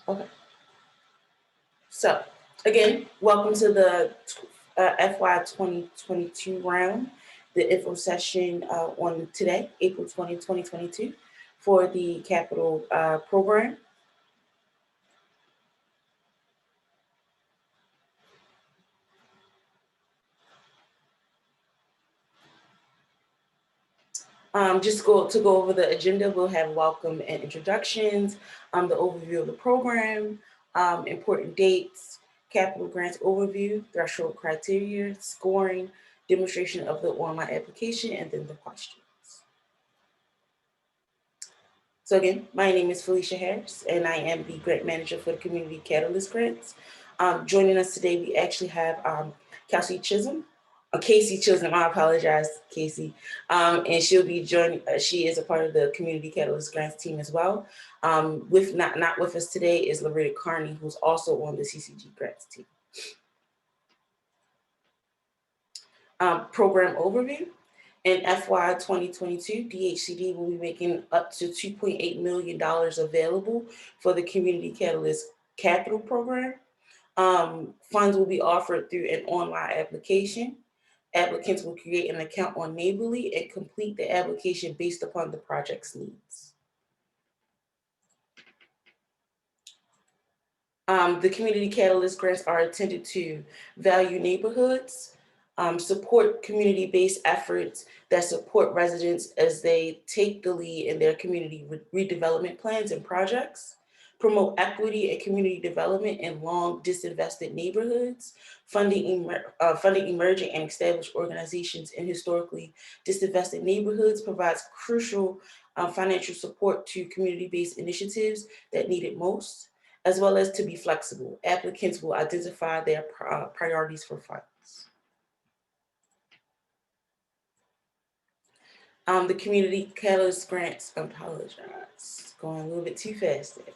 Okay. So again, welcome to the FY 2022 round, the info session on today, April 20, 2022, for the capital program. Just to go over the agenda, we'll have welcome and introductions, the overview of the program, important dates, capital grants overview, threshold criteria, scoring, demonstration of the online application, and then the questions. So again, my name is Felicia Harris, and I am the grant manager for the Community Catalyst Grants. Joining us today, we actually have Casey Chisholm, I apologize, Casey. And she'll be joining, she is a part of the Community Catalyst Grants team as well. With not with us today is Loretta Carney, who's also on the CCG Grants team. Program overview. In FY 2022, DHCD will be making up to $2.8 million available for the Community Catalyst Capital Program. Funds will be offered through an online application. Applicants will create an account on Neighborly and complete the application based upon the project's needs. The Community Catalyst grants are intended to value neighborhoods, support community-based efforts that support residents as they take the lead in their community redevelopment plans and projects, promote equity and community development in long disinvested neighborhoods, funding emerging and established organizations in historically disinvested neighborhoods, provides crucial financial support to community-based initiatives that need it most, as well as to be flexible. Applicants will identify their priorities for funds. The Community Catalyst grants, apologize, going a little bit too fast there.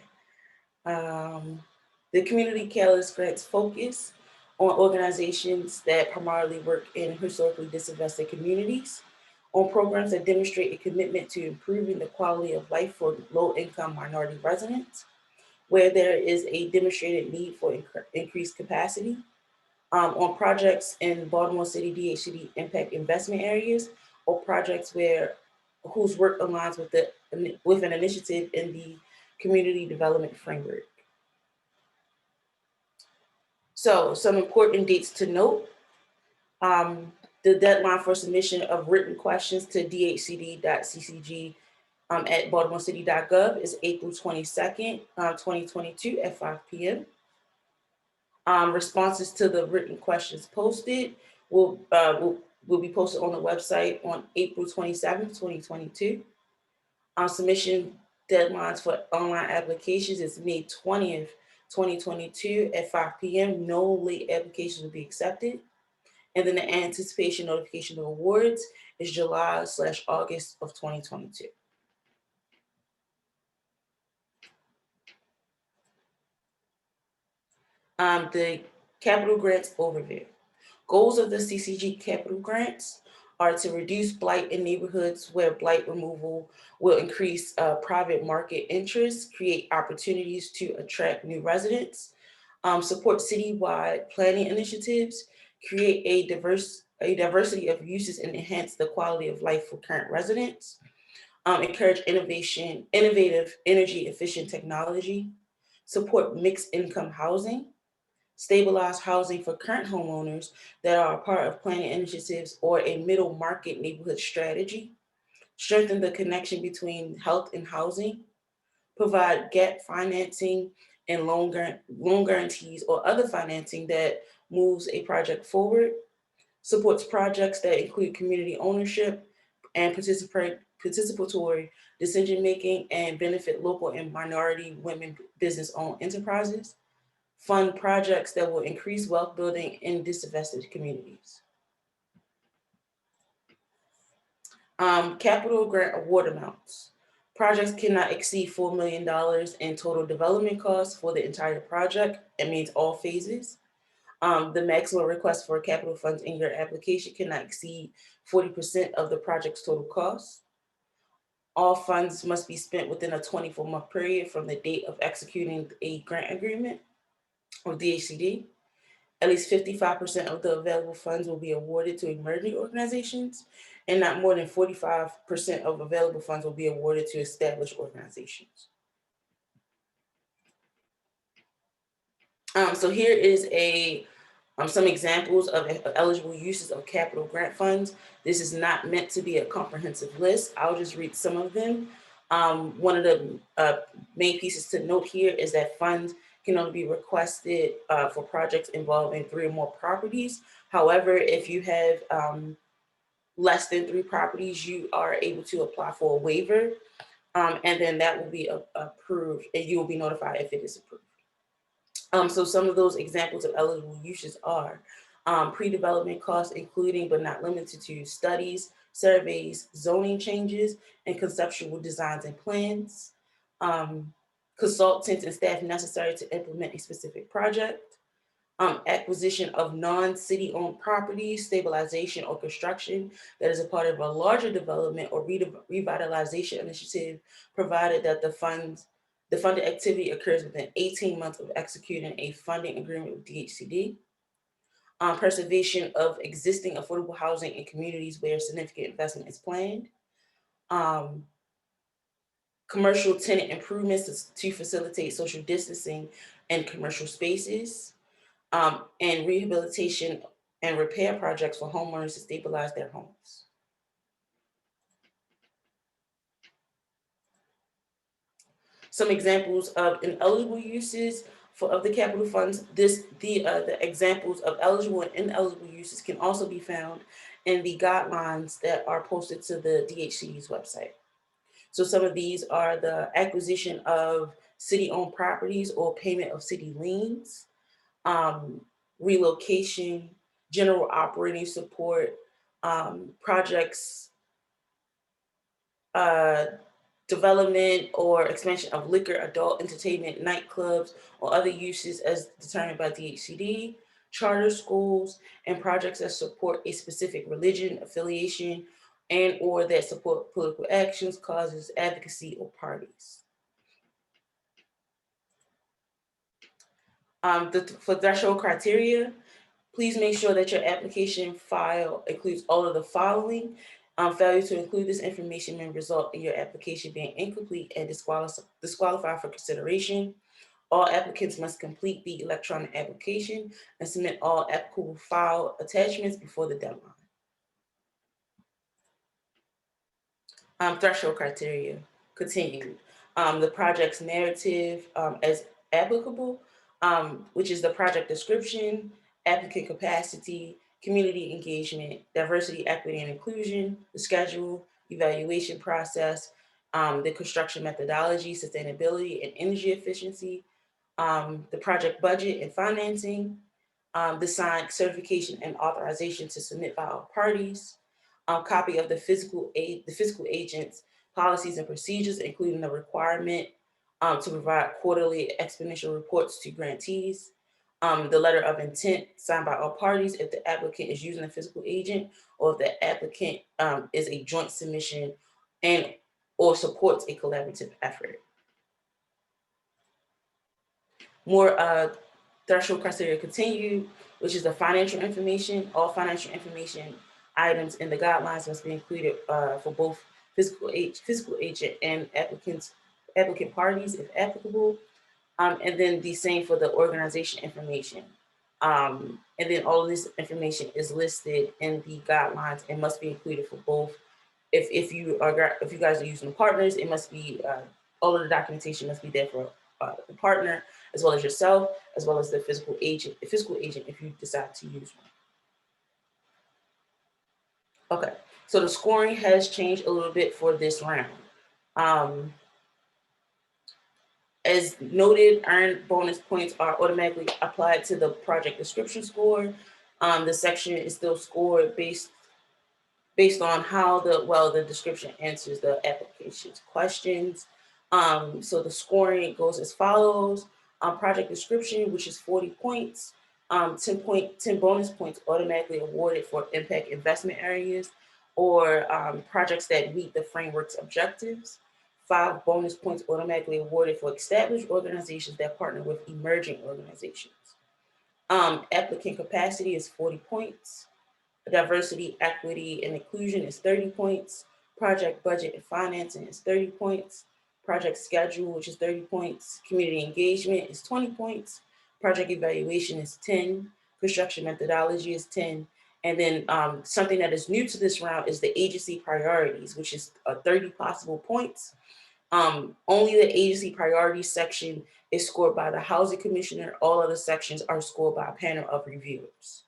The Community Catalyst grants focus on organizations that primarily work in historically disinvested communities, on programs that demonstrate a commitment to improving the quality of life for low-income minority residents, where there is a demonstrated need for increased capacity, on projects in Baltimore City DHCD impact investment areas, or projects whose work aligns with an initiative in the community development framework. So some important dates to note. The deadline for submission of written questions to dhcd.ccg at baltimorecity.gov is April 22nd, 2022 at 5 p.m. Responses to the written questions posted will be posted on the website on April 27th, 2022. Submission deadlines for online applications is May 20th, 2022 at 5 p.m. No late applications will be accepted. And then the anticipation notification of awards is July/August of 2022. The capital grants overview. Goals of the CCG capital grants are to reduce blight in neighborhoods where blight removal will increase private market interest, create opportunities to attract new residents, support citywide planning initiatives, create a diversity of uses and enhance the quality of life for current residents, encourage innovative energy efficient technology, support mixed income housing, stabilize housing for current homeowners that are a part of planning initiatives or a middle market neighborhood strategy, strengthen the connection between health and housing, provide gap financing and loan guarantees or other financing that moves a project forward, supports projects that include community ownership and participatory decision-making and benefit local and minority women business-owned enterprises, fund projects that will increase wealth building in disinvested communities. Capital grant award amounts. Projects cannot exceed $4 million in total development costs for the entire project. It means all phases. The maximum request for capital funds in your application cannot exceed 40% of the project's total cost. All funds must be spent within a 24-month period from the date of executing a grant agreement or DHCD. At least 55% of the available funds will be awarded to emerging organizations, and not more than 45% of available funds will be awarded to established organizations. So here is some examples of eligible uses of capital grant funds. This is not meant to be a comprehensive list. I'll just read some of them. One of the main pieces to note here is that funds can only be requested for projects involving 3 or more properties. However, if you have less than 3 properties, you are able to apply for a waiver, and then that will be approved, and you will be notified if it is approved. So some of those examples of eligible uses are pre-development costs, including but not limited to studies, surveys, zoning changes, and conceptual designs and plans, consultants and staff necessary to implement a specific project, acquisition of non-city owned properties, stabilization or construction that is a part of a larger development or revitalization initiative, provided that the funded activity occurs within 18 months of executing a funding agreement with DHCD. Preservation of existing affordable housing in communities where significant investment is planned. Commercial tenant improvements to facilitate social distancing in commercial spaces. And rehabilitation and repair projects for homeowners to stabilize their homes. Some examples of ineligible uses of the capital funds. The examples of eligible and ineligible uses can also be found in the guidelines that are posted to the DHCD's website. So some of these are the acquisition of city-owned properties or payment of city liens, relocation, general operating support, projects, development or expansion of liquor, adult entertainment, nightclubs, or other uses as determined by DHCD, charter schools, and projects that support a specific religion, affiliation, and or that support political actions, causes, advocacy, or parties. For threshold criteria, please make sure that your application file includes all of the following. Failure to include this information may result in your application being incomplete and disqualified for consideration. All applicants must complete the electronic application and submit all applicable file attachments before the deadline. Threshold criteria, continued. The project's narrative as applicable, which is the project description, applicant capacity, community engagement, diversity, equity, and inclusion, the schedule, evaluation process, the construction methodology, sustainability, and energy efficiency, the project budget and financing, the signed certification and authorization to submit by all parties, copy of the fiscal agent's policies and procedures, including the requirement to provide quarterly exponential reports to grantees, the letter of intent signed by all parties if the applicant is using a fiscal agent, or if the applicant is a joint submission and or supports a collaborative effort. More threshold criteria continue, which is the financial information. All financial information items in the guidelines must be included for both fiscal agent and applicant parties if applicable. And then the same for the organization information. And then all of this information is listed in the guidelines and must be included for both. If you guys are using partners, it must be all of the documentation must be there for the partner, as well as yourself, as well as the fiscal agent if you decide to use one. Okay, so the scoring has changed a little bit for this round. As noted, earned bonus points are automatically applied to the project description score. The section is still scored based on how the description answers the application's questions. So the scoring goes as follows. Project description, which is 40 points, 10 bonus points automatically awarded for impact investment areas. or projects that meet the framework's objectives. 5 bonus points automatically awarded for established organizations that partner with emerging organizations. Applicant capacity is 40 points. Diversity, equity, and inclusion is 30 points. Project budget and financing is 30 points. Project schedule, which is 30 points. Community engagement is 20 points. Project evaluation is 10. Construction methodology is 10. And then something that is new to this round is the agency priorities, which is 30 possible points. Only the agency priorities section is scored by the housing commissioner. All other sections are scored by a panel of reviewers.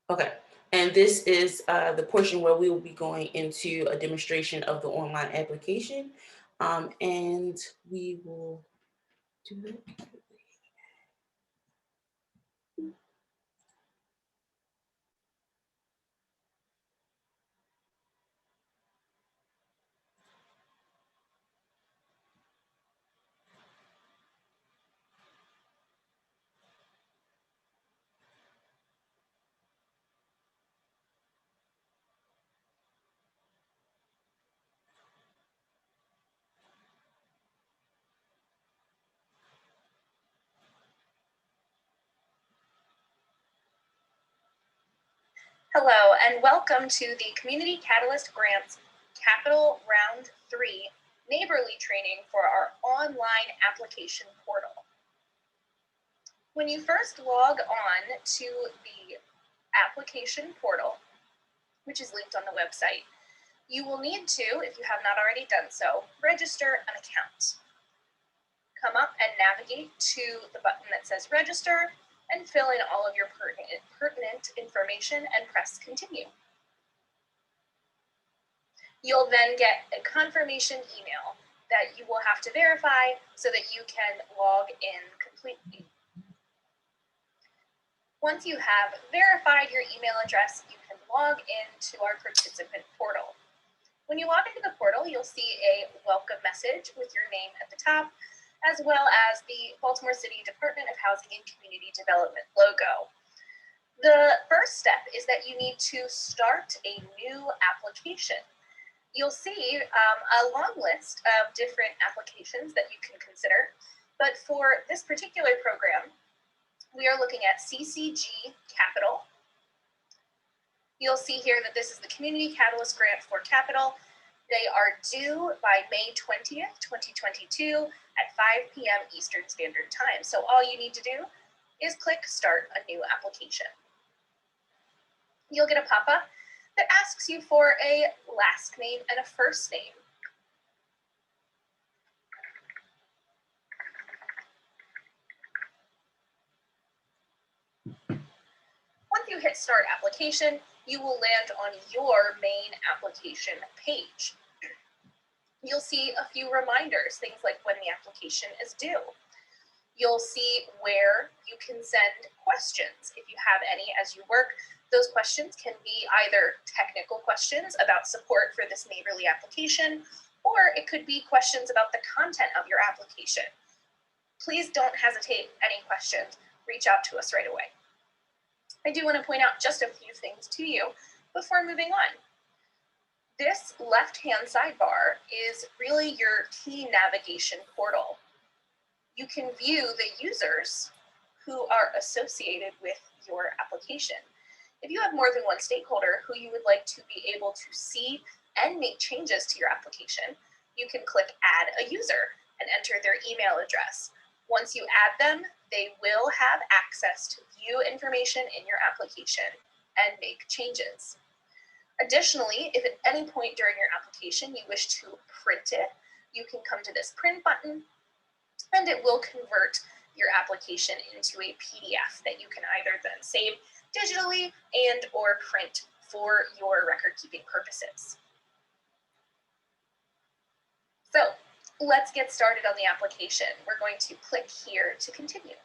Okay, and this is the portion where we will be going into a demonstration of the online application, and we will do that. Hello, and welcome to the Community Catalyst Grants Capital Round 3 Neighborly Training for our online application portal. When you first log on to the application portal, which is linked on the website, you will need to, if you have not already done so, register an account. Come up and navigate to the button that says register and fill in all of your pertinent information and press continue. You'll then get a confirmation email that you will have to verify so that you can log in completely. Once you have verified your email address, you can log into our participant portal. When you log into the portal, you'll see a welcome message with your name at the top, as well as the Baltimore City Department of Housing and Community Development logo. The first step is that you need to start a new application. You'll see a long list of different applications that you can consider, but for this particular program, we are looking at CCG Capital. You'll see here that this is the Community Catalyst Grant for Capital. They are due by May 20th, 2022 at 5 p.m. Eastern Standard Time. So all you need to do is click Start a New Application. You'll get a pop-up that asks you for a last name and a first name. Once you hit Start Application, you will land on your main application page. You'll see a few reminders, things like when the application is due. You'll see where you can send questions, if you have any as you work. Those questions can be either technical questions about support for this neighborly application, or it could be questions about the content of your application. Please don't hesitate, any questions, reach out to us right away. I do want to point out just a few things to you before moving on. This left-hand sidebar is really your key navigation portal. You can view the users who are associated with your application. If you have more than one stakeholder who you would like to be able to see and make changes to your application, you can click Add a User and enter their email address. Once you add them, they will have access to view information in your application and make changes. Additionally, if at any point during your application you wish to print it, you can come to this print button and it will convert your application into a PDF that you can either then save digitally and or print for your record keeping purposes. So let's get started on the application. We're going to click here to continue.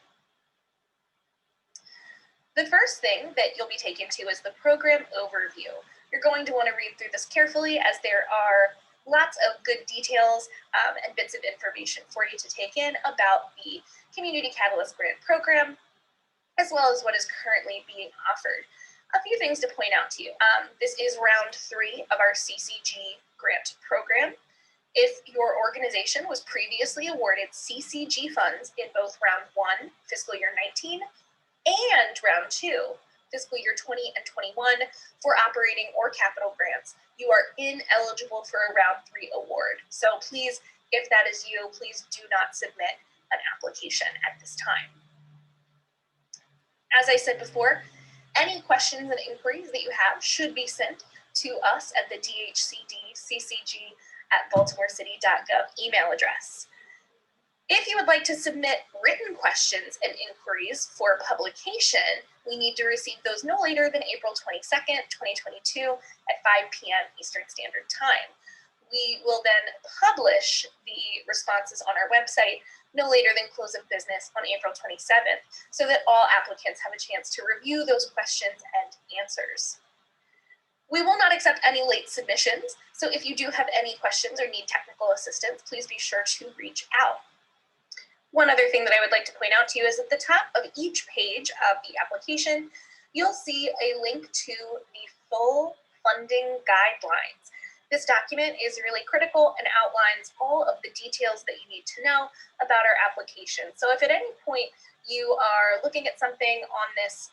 The first thing that you'll be taken to is the program overview. You're going to want to read through this carefully as there are Lots of good details and bits of information for you to take in about the Community Catalyst Grant Program, as well as what is currently being offered. A few things to point out to you. This is round 3 of our CCG grant program. If your organization was previously awarded CCG funds in both round 1, fiscal year 19, and round 2, fiscal year 20 and 21, for operating or capital grants, you are ineligible for a round 3 award. So please, if that is you, please do not submit an application at this time. As I said before, any questions and inquiries that you have should be sent to us at the dhcdccg@baltimorecity.gov email address. If you would like to submit written questions and inquiries for publication, we need to receive those no later than April 22nd, 2022 at 5 p.m. Eastern Standard Time. We will then publish the responses on our website no later than close of business on April 27th, so that all applicants have a chance to review those questions and answers. We will not accept any late submissions, so if you do have any questions or need technical assistance, please be sure to reach out. One other thing that I would like to point out to you is at the top of each page of the application, you'll see a link to the full funding guidelines. This document is really critical and outlines all of the details that you need to know about our application. So if at any point you are looking at something on this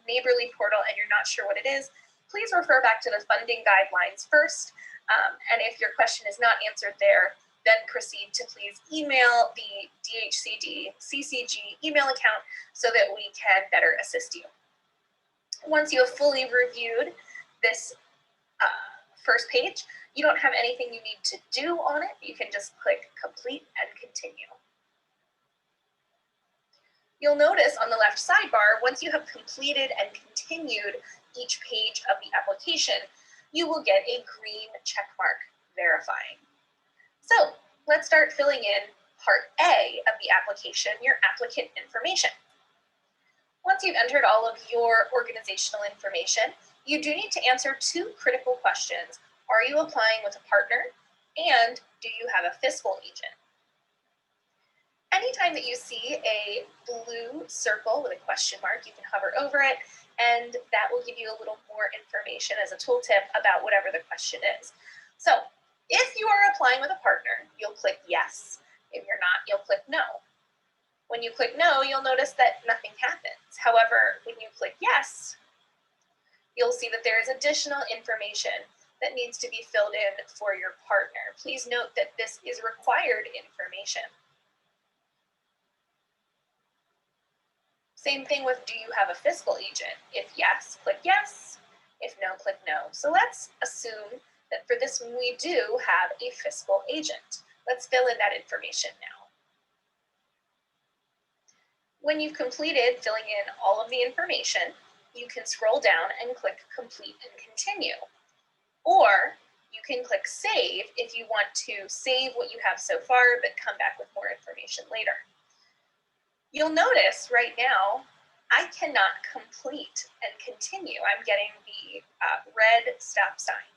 Neighborly portal and you're not sure what it is, please refer back to the funding guidelines first. And if your question is not answered there, then proceed to please email the DHCD CCG email account so that we can better assist you. Once you have fully reviewed this first page, you don't have anything you need to do on it. You can just click complete and continue. You'll notice on the left sidebar, once you have completed and continued each page of the application, you will get a green check mark verifying. So let's start filling in part A of the application, your applicant information. Once you've entered all of your organizational information, you do need to answer 2 critical questions. Are you applying with a partner? And do you have a fiscal agent? Anytime that you see a blue circle with a question mark, you can hover over it, and that will give you a little more information as a tooltip about whatever the question is. So if you are applying with a partner, you'll click yes. If you're not, you'll click no. When you click no, you'll notice that nothing happens. However, when you click yes, you'll see that there is additional information that needs to be filled in for your partner. Please note that this is required information. Same thing with, do you have a fiscal agent? If yes, click yes. If no, click no. So let's assume that for this one, we do have a fiscal agent. Let's fill in that information now. When you've completed filling in all of the information, you can scroll down and click complete and continue. Or you can click save if you want to save what you have so far, but come back with more information later. You'll notice right now, I cannot complete and continue. I'm getting the red stop sign.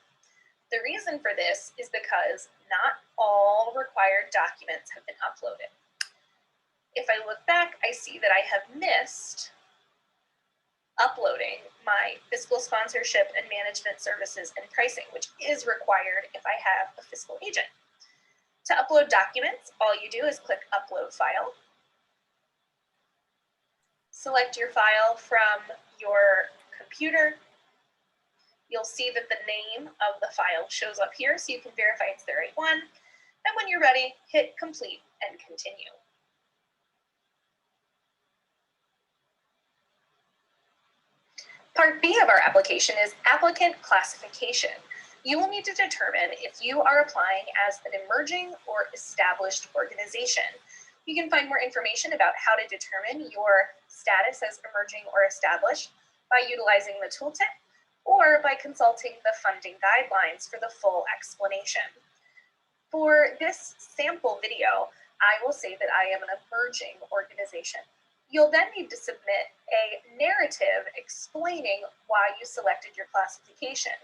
The reason for this is because not all required documents have been uploaded. If I look back, I see that I have missed uploading my fiscal sponsorship and management services and pricing, which is required if I have a fiscal agent. To upload documents, all you do is click Upload File. Select your file from your computer. You'll see that the name of the file shows up here, so you can verify it's the right one. And when you're ready, hit Complete and Continue. Part B of our application is applicant classification. You will need to determine if you are applying as an emerging or established organization. You can find more information about how to determine your status as emerging or established by utilizing the tooltip or by consulting the funding guidelines for the full explanation. For this sample video, I will say that I am an emerging organization. You'll then need to submit a narrative explaining why you selected your classification.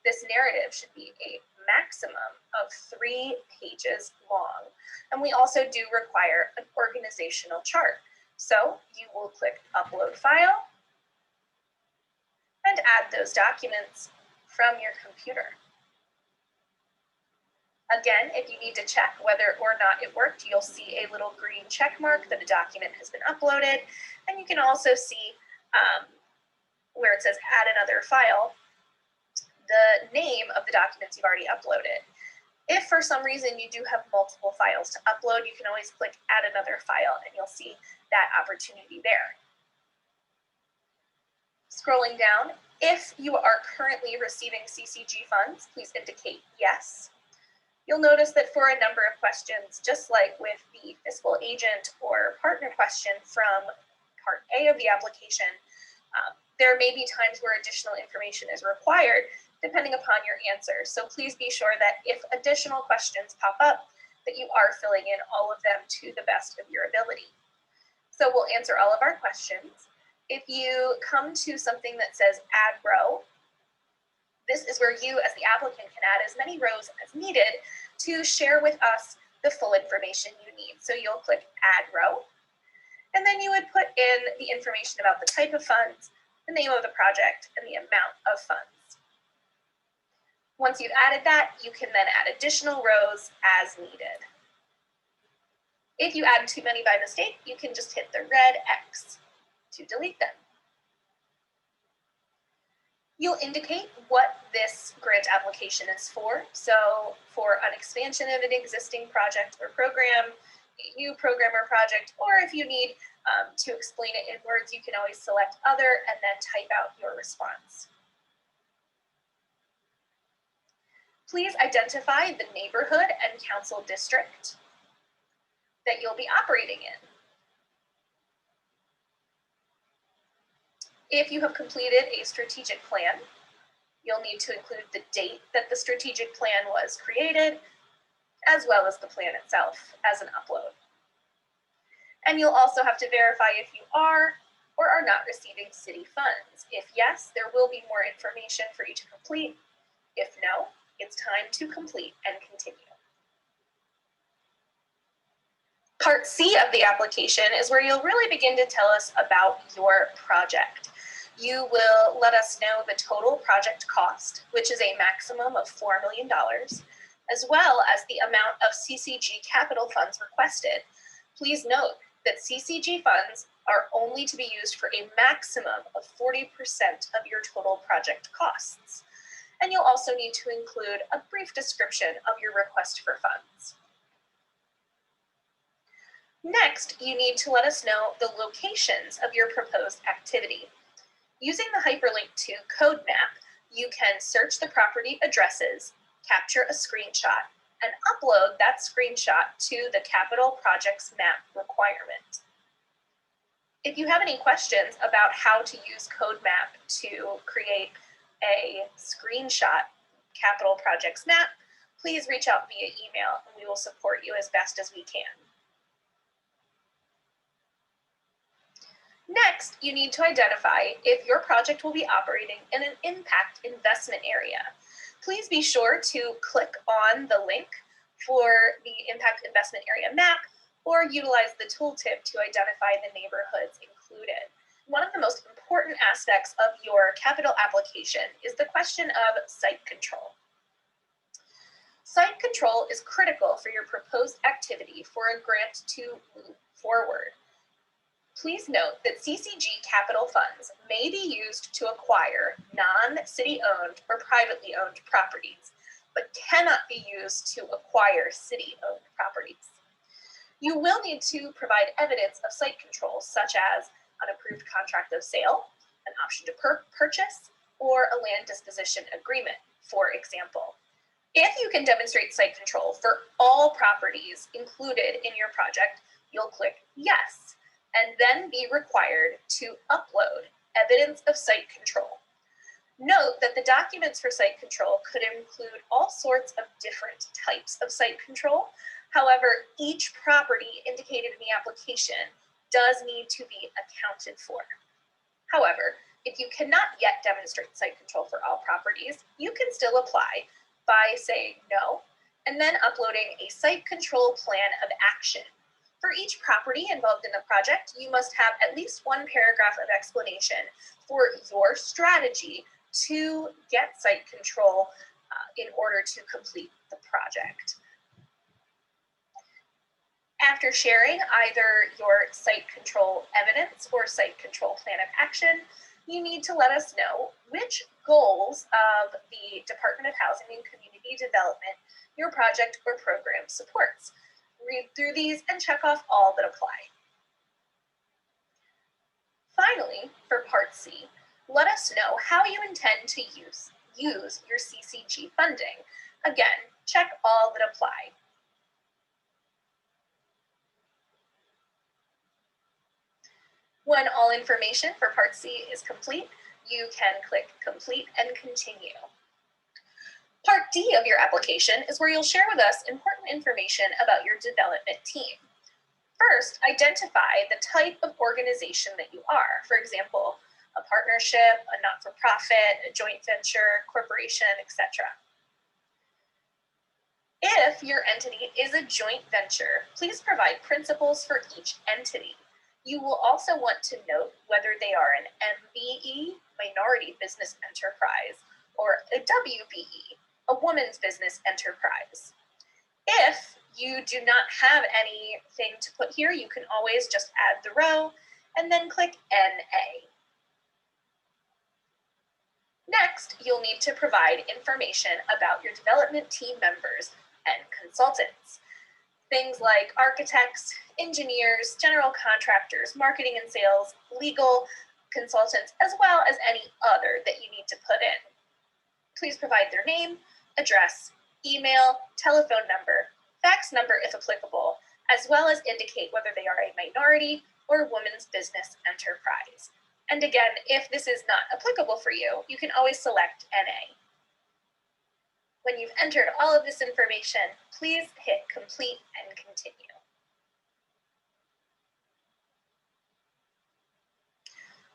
This narrative should be a maximum of 3 pages long. And we also do require an organizational chart. So you will click Upload File and add those documents from your computer. Again, if you need to check whether or not it worked, you'll see a little green check mark that a document has been uploaded. And you can also see where it says Add Another File, the name of the documents you've already uploaded. If for some reason you do have multiple files to upload, you can always click Add Another File and you'll see that opportunity there. Scrolling down, if you are currently receiving CCG funds, please indicate yes. You'll notice that for a number of questions, just like with the fiscal agent or partner question from Part A of the application, there may be times where additional information is required depending upon your answer. So please be sure that if additional questions pop up, that you are filling in all of them to the best of your ability. So we'll answer all of our questions. If you come to something that says Add Row, this is where you as the applicant can add as many rows as needed to share with us the full information you need. So you'll click Add Row, and then you would put in the information about the type of funds, the name of the project, and the amount of funds. Once you've added that, you can then add additional rows as needed. If you add too many by mistake, you can just hit the red X to delete them. You'll indicate what this grant application is for. So for an expansion of an existing project or program, a new program or project, or if you need to explain it in words, you can always select Other and then type out your response. Please identify the neighborhood and council district that you'll be operating in. If you have completed a strategic plan, you'll need to include the date that the strategic plan was created, as well as the plan itself as an upload. And you'll also have to verify if you are or are not receiving city funds. If yes, there will be more information for you to complete. If no, it's time to complete and continue. Part C of the application is where you'll really begin to tell us about your project. You will let us know the total project cost, which is a maximum of $4 million, as well as the amount of CCG capital funds requested. Please note that CCG funds are only to be used for a maximum of 40% of your total project costs. And you'll also need to include a brief description of your request for funds. Next, you need to let us know the locations of your proposed activity. Using the hyperlink to Code Map, you can search the property addresses, capture a screenshot, and upload that screenshot to the Capital Projects Map requirement. If you have any questions about how to use Code Map to create a screenshot Capital Projects Map, please reach out via email and we will support you as best as we can. Next, you need to identify if your project will be operating in an impact investment area. Please be sure to click on the link for the impact investment area map or utilize the tooltip to identify the neighborhoods included. One of the most important aspects of your capital application is the question of site control. Site control is critical for your proposed activity for a grant to move forward. Please note that CCG capital funds may be used to acquire non-city owned or privately owned properties, but cannot be used to acquire city-owned properties. You will need to provide evidence of site control, such as an approved contract of sale, an option to purchase, or a land disposition agreement, for example. If you can demonstrate site control for all properties included in your project, you'll click yes, and then be required to upload evidence of site control. Note that the documents for site control could include all sorts of different types of site control. However, each property indicated in the application does need to be accounted for. However, If you cannot yet demonstrate site control for all properties, you can still apply by saying no and then uploading a site control plan of action. For each property involved in the project, you must have at least one paragraph of explanation for your strategy to get site control in order to complete the project. After sharing either your site control evidence or site control plan of action, you need to let us know which goals of the Department of Housing and Community Development your project or program supports. Read through these and check off all that apply. Finally, for Part C, let us know how you intend to use your CCG funding. Again, check all that apply. When all information for Part C is complete, you can click Complete and Continue. Part D of your application is where you'll share with us important information about your development team. First, identify the type of organization that you are. For example, a partnership, a not-for-profit, a joint venture, corporation, etc. If your entity is a joint venture, please provide principles for each entity. You will also want to note whether they are an MBE, Minority Business Enterprise, or a WBE, a Women's Business Enterprise. If you do not have anything to put here, you can always just add the row and then click NA. Next, you'll need to provide information about your development team members and consultants. Things like architects, engineers, general contractors, marketing and sales, legal consultants, as well as any other that you need to put in. Please provide their name, address, email, telephone number, fax number if applicable, as well as indicate whether they are a minority or women's business enterprise. And again, if this is not applicable for you, you can always select NA. When you've entered all of this information, please hit Complete and Continue.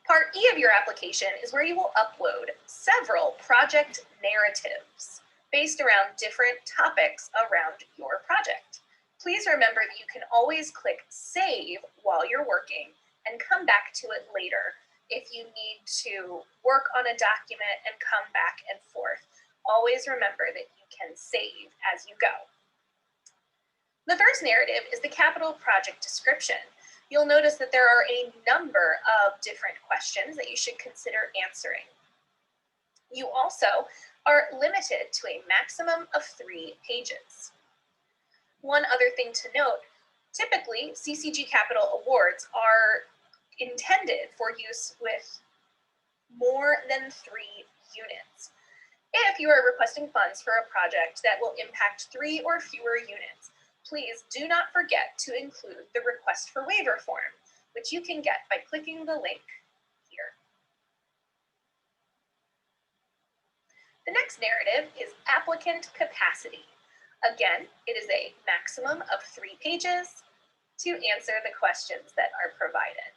Part E of your application is where you will upload several project narratives based around different topics around your project. Please remember that you can always click Save while you're working and come back to it later if you need to work on a document and come back and forth. Always remember that you can save as you go. The first narrative is the capital project description. You'll notice that there are a number of different questions that you should consider answering. You also are limited to a maximum of 3 pages. One other thing to note, typically CCG Capital Awards are intended for use with more than 3 units. If you are requesting funds for a project that will impact 3 or fewer units, please do not forget to include the request for waiver form, which you can get by clicking the link here. The next narrative is applicant capacity. Again, it is a maximum of 3 pages to answer the questions that are provided.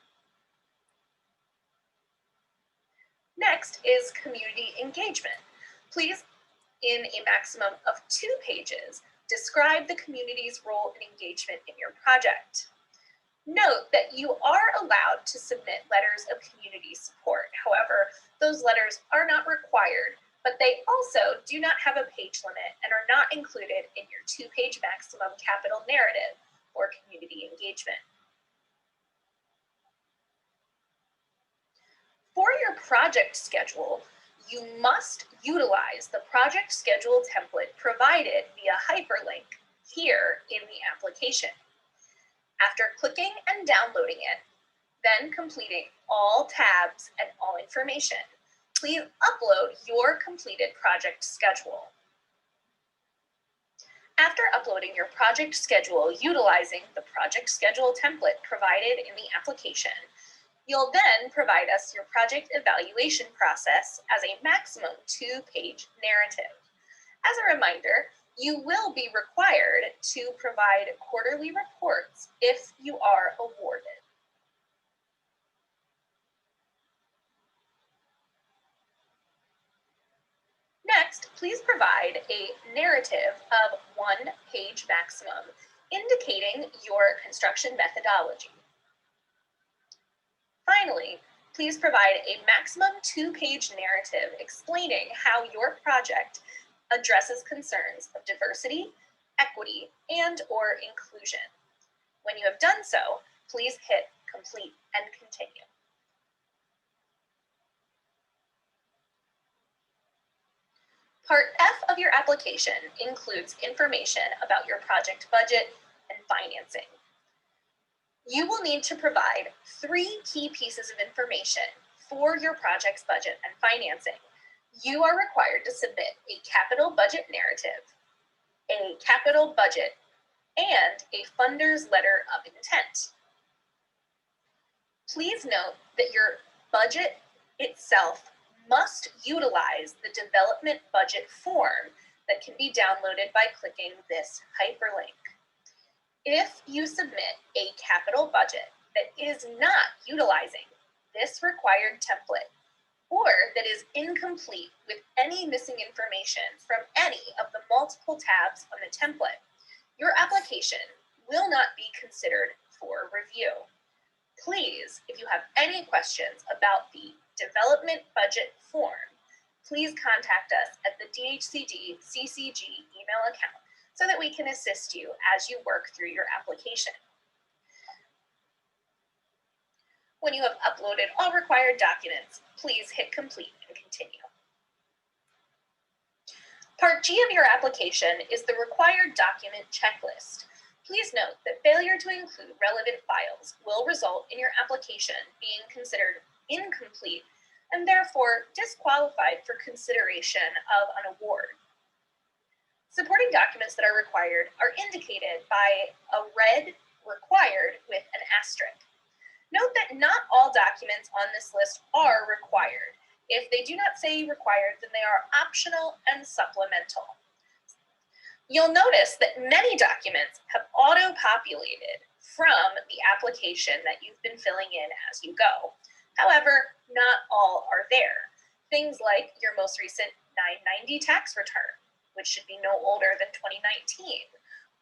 Next is community engagement. Please, in a maximum of 2 pages, describe the community's role and engagement in your project. Note that you are allowed to submit letters of community support. However, those letters are not required, but they also do not have a page limit and are not included in your 2-page maximum capital narrative for community engagement. For your project schedule, you must utilize the project schedule template provided via hyperlink here in the application. After clicking and downloading it, then completing all tabs and all information, please upload your completed project schedule. After uploading your project schedule utilizing the project schedule template provided in the application, you'll then provide us your project evaluation process as a maximum 2-page narrative. As a reminder, you will be required to provide quarterly reports if you are awarded. Next, please provide a narrative of 1 page maximum, indicating your construction methodology. Finally, please provide a maximum 2-page narrative explaining how your project addresses concerns of diversity, equity, and/or inclusion. When you have done so, please hit complete and continue. Part F of your application includes information about your project budget and financing. You will need to provide 3 key pieces of information for your project's budget and financing. You are required to submit a capital budget narrative, a capital budget, and a funder's letter of intent. Please note that your budget itself must utilize the development budget form that can be downloaded by clicking this hyperlink. If you submit a capital budget that is not utilizing this required template, or that is incomplete with any missing information from any of the multiple tabs on the template, your application will not be considered for review. Please, if you have any questions about the development budget form, please contact us at the DHCD CCG email account so that we can assist you as you work through your application. When you have uploaded all required documents, please hit complete and continue. Part G of your application is the required document checklist. Please note that failure to include relevant files will result in your application being considered incomplete and therefore disqualified for consideration of an award. Supporting documents that are required are indicated by a red required with an asterisk. Note that not all documents on this list are required. If they do not say required, then they are optional and supplemental. You'll notice that many documents have auto-populated from the application that you've been filling in as you go. However, not all are there. Things like your most recent 990 tax return, which should be no older than 2019,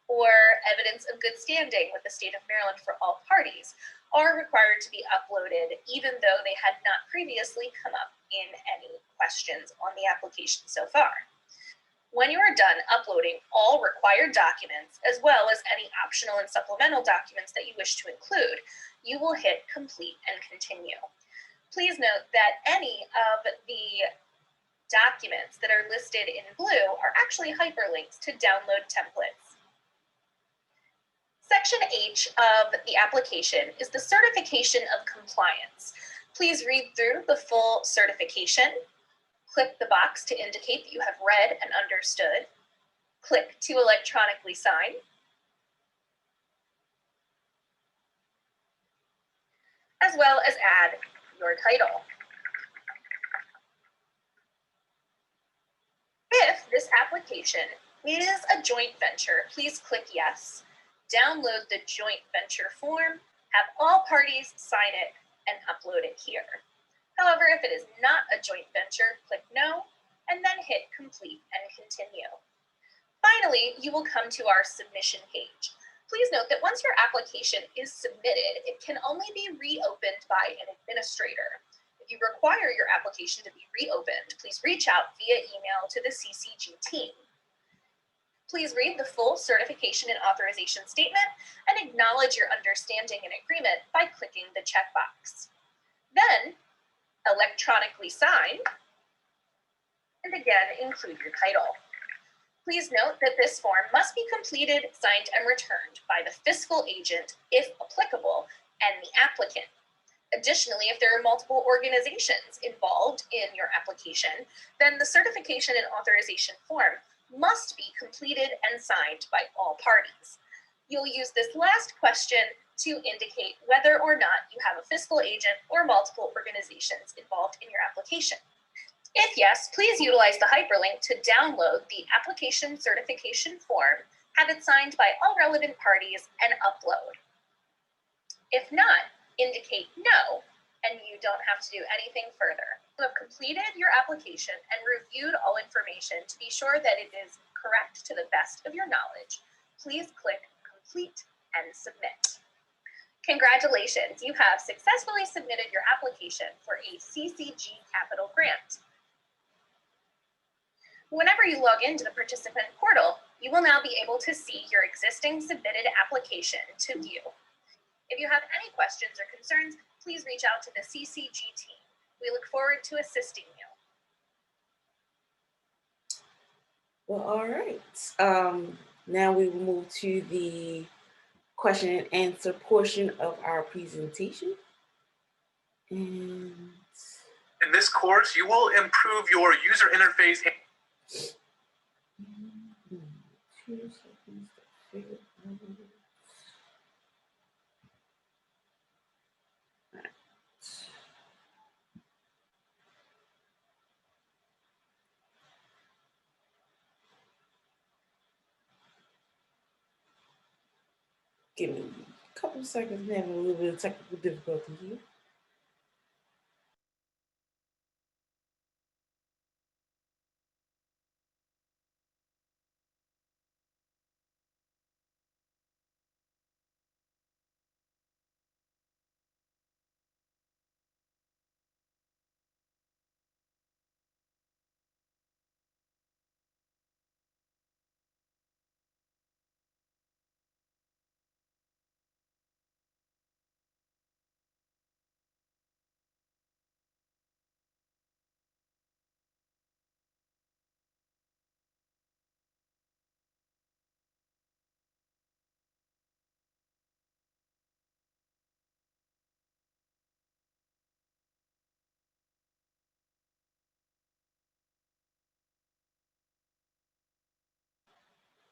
or evidence of good standing with the state of Maryland for all parties, are required to be uploaded even though they had not previously come up in any questions on the application so far. When you are done uploading all required documents, as well as any optional and supplemental documents that you wish to include, you will hit complete and continue. Please note that any of the documents that are listed in blue are actually hyperlinks to download templates. Section H of the application is the certification of compliance. Please read through the full certification. Click the box to indicate that you have read and understood. Click to electronically sign. As well as add your title. If this application is a joint venture, please click yes. Download the joint venture form, have all parties sign it, and upload it here. However, if it is not a joint venture, click no, and then hit complete and continue. Finally, you will come to our submission page. Please note that once your application is submitted, it can only be reopened by an administrator. If you require your application to be reopened, please reach out via email to the CCG team. Please read the full certification and authorization statement and acknowledge your understanding and agreement by clicking the checkbox. Then, electronically sign, and again, include your title. Please note that this form must be completed, signed, and returned by the fiscal agent, if applicable, and the applicant. Additionally, if there are multiple organizations involved in your application, then the certification and authorization form must be completed and signed by all parties. You'll use this last question to indicate whether or not you have a fiscal agent or multiple organizations involved in your application. If yes, please utilize the hyperlink to download the application certification form, have it signed by all relevant parties, and upload. If not, indicate no, and you don't have to do anything further. You have completed your application and reviewed all information to be sure that it is correct to the best of your knowledge. Please click Complete and Submit. Congratulations, you have successfully submitted your application for a CCG Capital Grant. Whenever you log into the participant portal, you will now be able to see your existing submitted application to view. If you have any questions or concerns, please reach out to the CCG team. We look forward to assisting you. Well, all right. Now we will move to the question and answer portion of our presentation. And in this course, you will improve your user interface. 2 seconds to figure it out. Give me a couple of seconds. I'm having a little bit of technical difficulty here.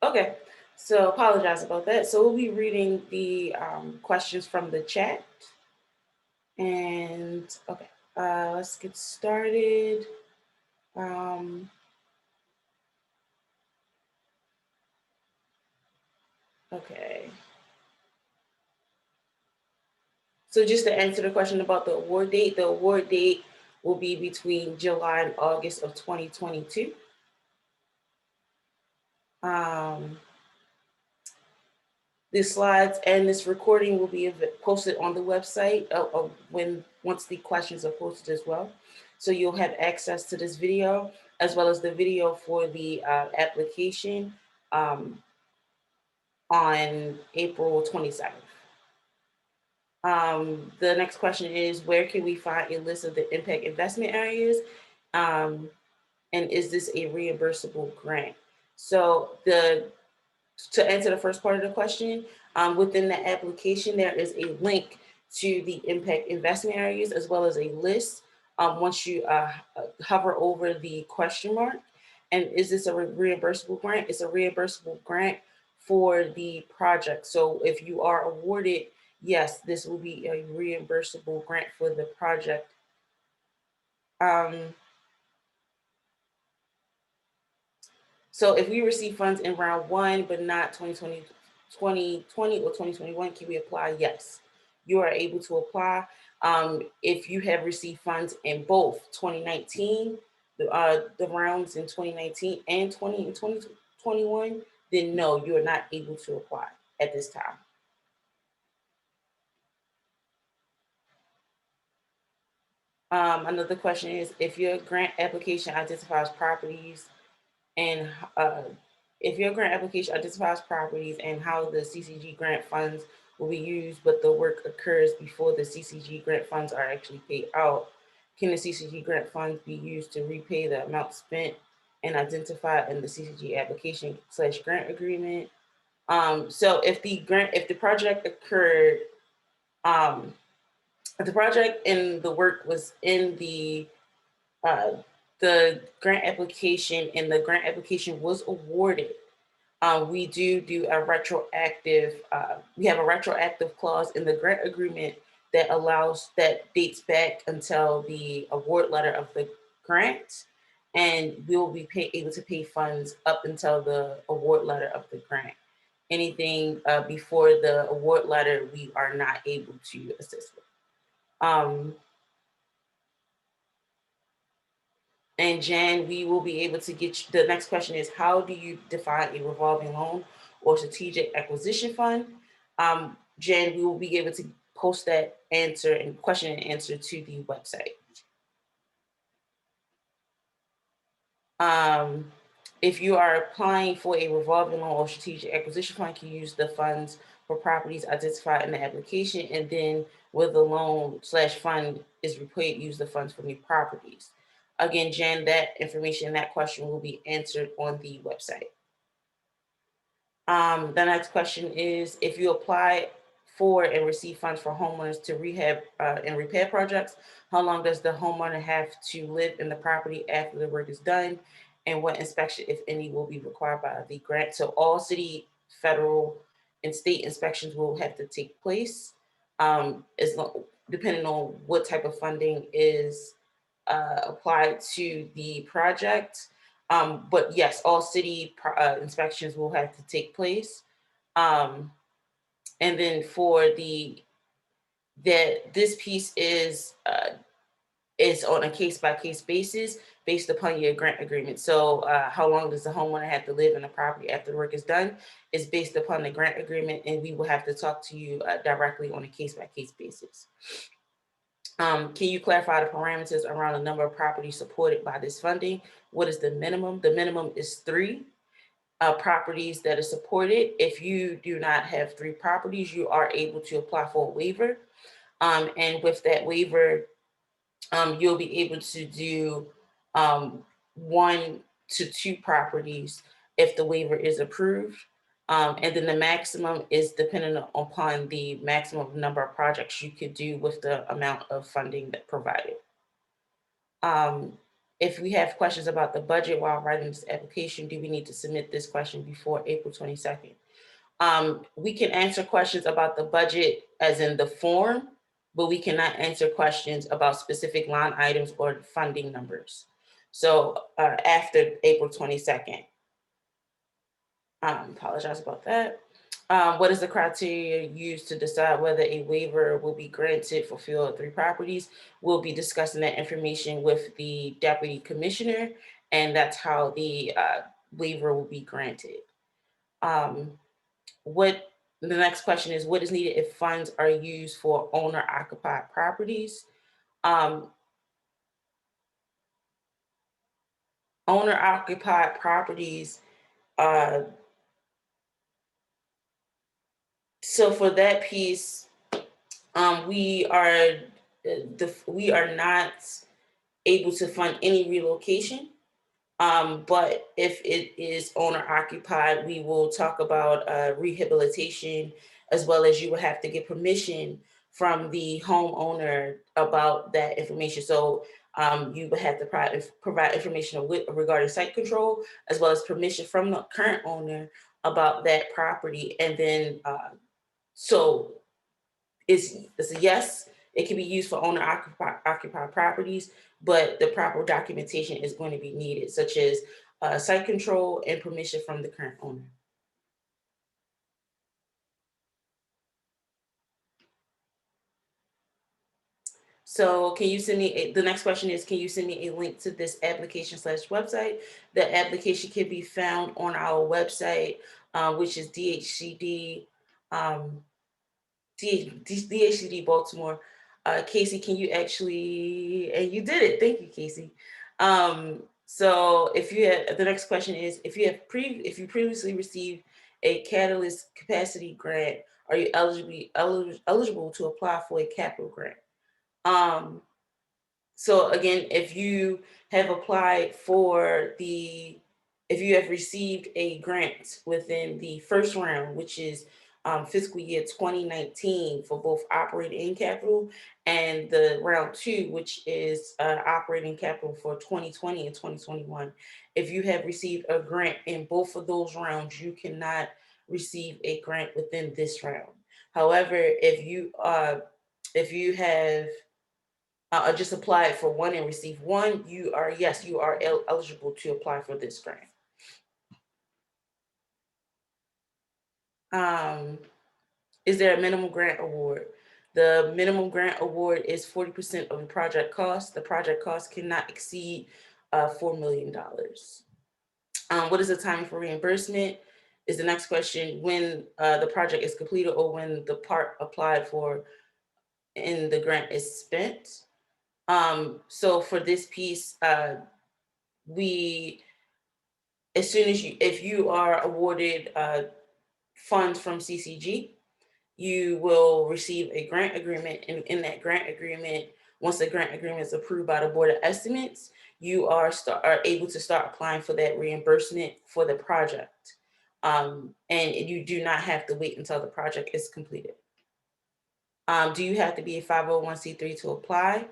Okay, so apologize about that. So we'll be reading the questions from the chat. And okay, let's get started. Okay. So just to answer the question about the award date will be between July and August of 2022. The slides and this recording will be posted on the website once the questions are posted as well. So you'll have access to this video as well as the video for the application on April 27th. The next question is, where can we find a list of the impact investment areas? And is this a reimbursable grant? So to answer the first part of the question, within the application, there is a link to the impact investment areas as well as a list. Once you hover over the question mark, and is this a reimbursable grant? It's a reimbursable grant for the project. So if you are awarded, yes, this will be a reimbursable grant for the project. So if we receive funds in round 1, but not 2020 or 2021, can we apply? Yes, you are able to apply. If you have received funds in both 2019, the rounds in 2019 and 2021, then no, you are not able to apply at this time. Another question is, if your grant application identifies properties and if your grant application identifies properties and how the CCG grant funds will be used, but the work occurs before the CCG grant funds are actually paid out, can the CCG grant funds be used to repay the amount spent and identified in the CCG application / grant agreement? So if the project occurred, if the project and the work was in the grant application and the grant application was awarded, we do a retroactive, we have a retroactive clause in the grant agreement that dates back until the award letter of the grant, and we will be able to pay funds up until the award letter of the grant. Anything before the award letter, we are not able to assist with. And Jan, we will be able to get you, the next question is, how do you define a revolving loan or strategic acquisition fund? Jan, we will be able to post that answer and question and answer to the website. If you are applying for a revolving loan or strategic acquisition fund, you can use the funds for properties identified in the application, and then where the loan/fund is repaid, use the funds for new properties. Again, Jan, that information, that question will be answered on the website. The next question is, if you apply for and receive funds for homeowners to rehab and repair projects, how long does the homeowner have to live in the property after the work is done? And what inspection, if any, will be required by the grant? So all city, federal, and state inspections will have to take place, depending on what type of funding is applied to the project. But yes, all city inspections will have to take place. And then for this piece is on a case by case basis based upon your grant agreement. So how long does the homeowner have to live in the property after the work is done is based upon the grant agreement, and we will have to talk to you directly on a case by case basis. Can you clarify the parameters around the number of properties supported by this funding? What is the minimum? The minimum is 3 properties that are supported. If you do not have 3 properties, you are able to apply for a waiver. And with that waiver, you'll be able to do 1 to 2 properties if the waiver is approved. And then the maximum is dependent upon the maximum number of projects you could do with the amount of funding that provided. If we have questions about the budget while writing this application, do we need to submit this question before April 22nd? We can answer questions about the budget as in the form, but we cannot answer questions about specific line items or funding numbers. So after April 22nd. Apologize about that. What is the criteria used to decide whether a waiver will be granted for field of 3 properties? We'll be discussing that information with the deputy commissioner, and that's how the waiver will be granted. What the next question is, what is needed if funds are used for owner occupied properties? Owner occupied properties, so for that piece, we are not able to fund any relocation. But if it is owner occupied, we will talk about rehabilitation, as well as you will have to get permission from the homeowner about that information. So you would have to provide information regarding site control, as well as permission from the current owner about that property. And then so it's a yes, it can be used for owner occupied properties, but the proper documentation is going to be needed, such as site control and permission from the current owner. So can you send me, the next question is, can you send me a link to this application/website? The application can be found on our website, which is DHCD, DHCD Baltimore. Casey, can you actually, and you did it, thank you, Casey. So if you have, the next question is, if you previously received a Catalyst capacity grant, are you eligible to apply for a capital grant? So again, if you have applied for if you have received a grant within the first round, which is fiscal year 2019 for both operating and capital, and the round 2, which is operating capital for 2020 and 2021. If you have received a grant in both of those rounds, you cannot receive a grant within this round. However, if you have just applied for one and received one, you are eligible to apply for this grant. Is there a minimum grant award? The minimum grant award is 40% of the project cost. The project cost cannot exceed $4 million. What is the timing for reimbursement? Is the next question. When the project is completed or when the part applied for in the grant is spent. So for this piece, we, as soon as if you are awarded funds from CCG, you will receive a grant agreement, and in that grant agreement, once the grant agreement is approved by the Board of Estimates, you are able to start applying for that reimbursement for the project. And you do not have to wait until the project is completed. Do you have to be a 501c3 to apply?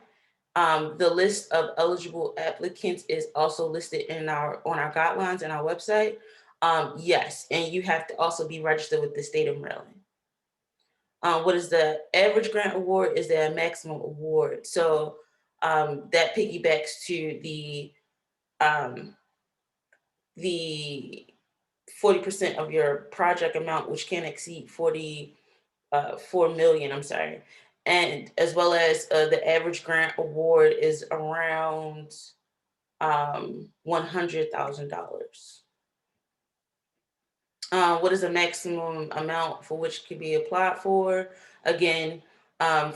The list of eligible applicants is also listed on our guidelines and our website. Yes, and you have to also be registered with the state of Maryland. What is the average grant award? Is there a maximum award? So that piggybacks to the 40% of your project amount, which can exceed 4 million, I'm sorry. And as well as the average grant award is around $100,000. What is the maximum amount for which can be applied for? Again, 4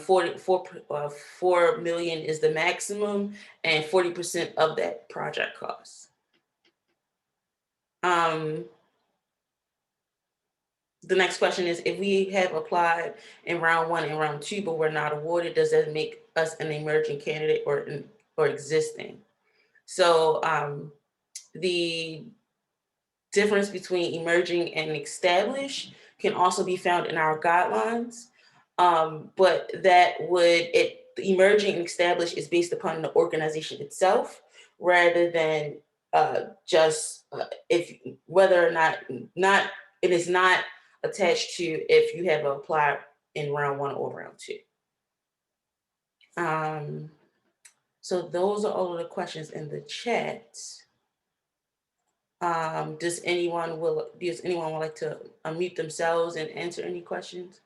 million is the maximum, and 40% of that project cost. The next question is, if we have applied in round 1 and round 2, but we're not awarded, does that make us an emerging candidate or existing? So the difference between emerging and established can also be found in our guidelines. But emerging and established is based upon the organization itself, rather than just whether or not it is not attached to if you have applied in round 1 or round 2. So those are all of the questions in the chat. Does anyone would like to unmute themselves and answer any questions?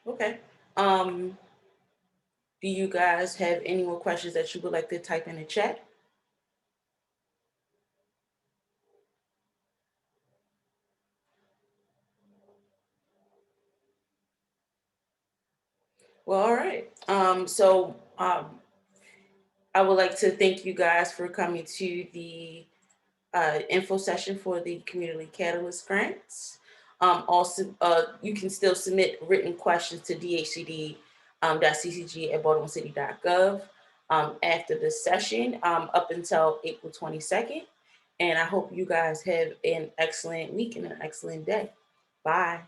Okay. Do you guys have any more questions that you would like to type in the chat? Well, all right. I would like to thank you guys for coming to the info session for the Community Catalyst grants. Also, you can still submit written questions to dhcd.ccg@baltimorecity.gov after the session up until April 22nd. And I hope you guys have an excellent week and an excellent day. Bye.